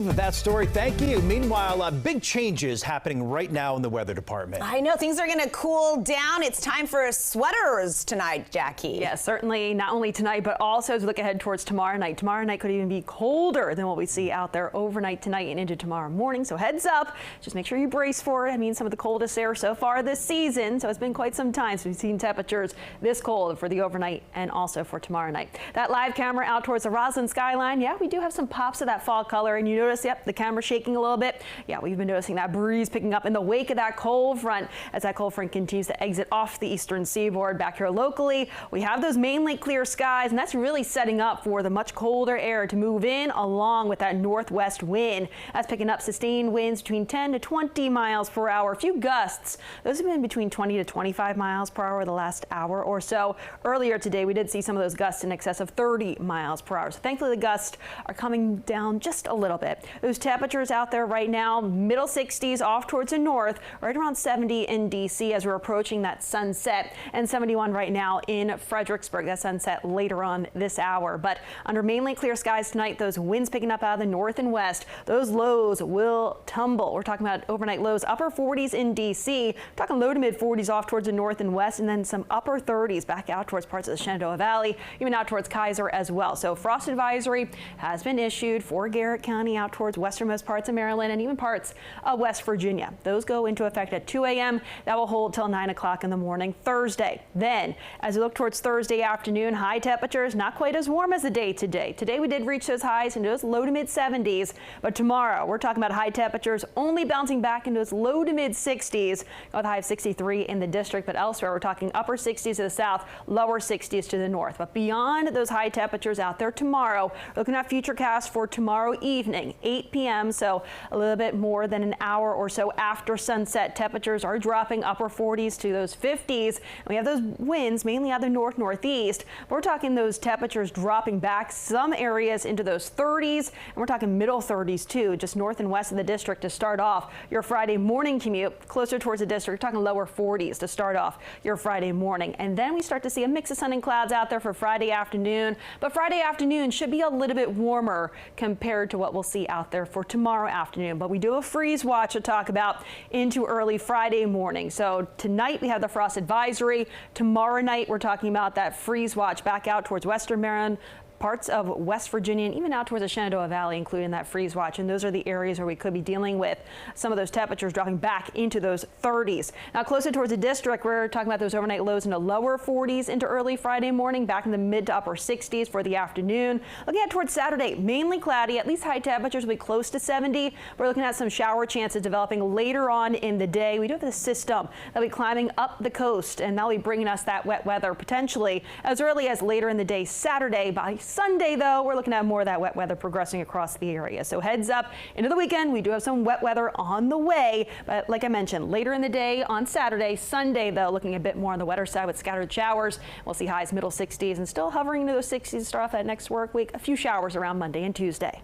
For that story, thank you. Meanwhile, big changes happening right now in the weather department. I know things are going to cool down. It's time for sweaters tonight, Jackie. Yeah, certainly not only tonight, but also as we look ahead towards tomorrow night. Tomorrow night could even be colder than what we see out there overnight tonight and into tomorrow morning. So heads up, just make sure you brace for it. I mean, some of the coldest air so far this season. So it's been quite some time since we've seen temperatures this cold for the overnight and also for tomorrow night. That live camera out towards the Roslyn skyline. Yeah, we do have some pops of that fall color, and you notice, yep, the camera's shaking a little bit. Yeah, we've been noticing that breeze picking up in the wake of that cold front as that cold front continues to exit off the eastern seaboard. Back here locally, we have those mainly clear skies, and that's really setting up for the much colder air to move in along with that northwest wind. That's picking up sustained winds between 10 to 20 miles per hour. A few gusts. Those have been between 20 to 25 miles per hour the last hour or so. Earlier today, we did see some of those gusts in excess of 30 miles per hour. So thankfully, the gusts are coming down just a little bit. Those temperatures out there right now, middle 60s off towards the north, right around 70 in D.C. as we're approaching that sunset, and 71 right now in Fredericksburg. That sunset later on this hour. But under mainly clear skies tonight, those winds picking up out of the north and west, those lows will tumble. We're talking about overnight lows, upper 40s in D.C., talking low to mid 40s off towards the north and west, and then some upper 30s back out towards parts of the Shenandoah Valley, even out towards Kaiser as well. So frost advisory has been issued for Garrett County out towards westernmost parts of Maryland and even parts of West Virginia. Those go into effect at 2 a.m. That will hold till 9 o'clock in the morning Thursday. Then, as we look towards Thursday afternoon, high temperatures not quite as warm as the day today. Today we did reach those highs into those low to mid 70s, but tomorrow we're talking about high temperatures only bouncing back into those low to mid 60s, with a high of 63 in the district, but elsewhere we're talking upper 60s to the south, lower 60s to the north. But beyond those high temperatures out there tomorrow, looking at futurecast for tomorrow evening, 8 p.m. So a little bit more than an hour or so after sunset, temperatures are dropping upper 40s to those 50s. And we have those winds mainly out of the northeast. We're talking those temperatures dropping back some areas into those 30s, and we're talking middle 30s too, just north and west of the district to start off your Friday morning commute. Closer towards the district, talking lower 40s to start off your Friday morning. And then we start to see a mix of sun and clouds out there for Friday afternoon. But Friday afternoon should be a little bit warmer compared to what we'll see out there for tomorrow afternoon. But we do a freeze watch to talk about into early Friday morning. So tonight we have the frost advisory. Tomorrow night we're talking about that freeze watch back out towards western Maryland, parts of West Virginia, and even out towards the Shenandoah Valley, including that freeze watch. And those are the areas where we could be dealing with some of those temperatures dropping back into those 30s. Now, closer towards the district, we're talking about those overnight lows in the lower 40s into early Friday morning, back in the mid to upper 60s for the afternoon. Looking at towards Saturday, mainly cloudy, at least high temperatures will be close to 70. We're looking at some shower chances developing later on in the day. We do have the system that'll be climbing up the coast, and that'll be bringing us that wet weather potentially as early as later in the day Saturday. By Sunday, though, we're looking at more of that wet weather progressing across the area. So heads up into the weekend. We do have some wet weather on the way. But like I mentioned, later in the day on Saturday, Sunday, though, looking a bit more on the wetter side with scattered showers. We'll see highs middle 60s and still hovering into those 60s to start off that next work week. A few showers around Monday and Tuesday.